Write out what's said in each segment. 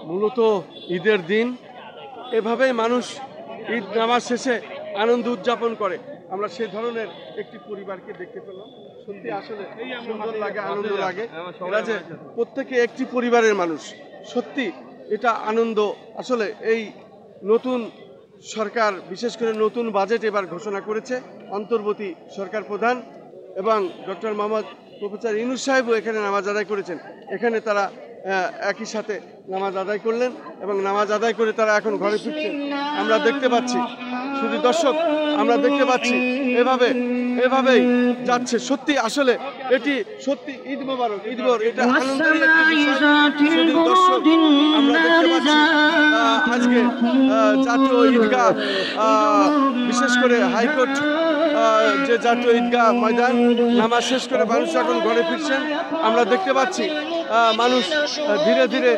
মূলত ঈদের দিন এভাবেই মানুষ ঈদ নামাজ শেষে আনন্দ উদযাপন করে। আমরা সেই ধরনের একটি পরিবারকে দেখতে পেলাম। সত্যি আসলে সুন্দর লাগে, আনন্দ লাগে। এরা যে প্রত্যেকে একটি পরিবারের মানুষ, সত্যি এটা আনন্দ। আসলে এই নতুন সরকার, বিশেষ করে নতুন বাজেট এবার ঘোষণা করেছে অন্তর্বর্তী সরকার প্রধান, এবং ডক্টর মোহাম্মদ প্রফেসর ইউনূস সাহেবও এখানে নামাজ আদায় করেছেন। এখানে তারা একই সাথে নামাজ আদায় করলেন এবং নামাজ আদায় করে তারা এখন ঘরে ফিরছেন। আমরা দেখতে পাচ্ছি, শুধু দর্শক আমরা দেখতে পাচ্ছি এভাবেই যাচ্ছে। সত্যি আসলে এটি সত্যি ঈদ মোবারক, ঈদ মোবারক, এটা আনন্দের একটি বিষয়। শুধু দর্শক আমরা দেখতে পাচ্ছি আজকে জাতীয় ঈদগাহ, বিশেষ করে হাইকোর্ট যে জাতীয় ঈদগাহ ময়দান, নামাজ শেষ করে মানুষ এখন ঘরে ফিরছেন। আমরা দেখতে পাচ্ছি মানুষ ধীরে ধীরে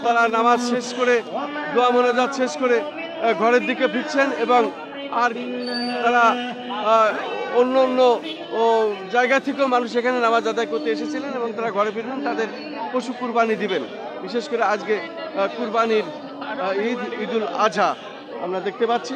তারা নামাজ শেষ করে, দোয়া মোনাজাত শেষ করে ঘরের দিকে ফিরছেন, এবং আর তারা অন্য অন্য জায়গা থেকেও মানুষ এখানে নামাজ আদায় করতে এসেছিলেন এবং তারা ঘরে ফিরবেন, তাদের পশু কুরবানি দিবেন। বিশেষ করে আজকে কুরবানির ঈদ, ঈদুল আজহা আমরা দেখতে পাচ্ছি।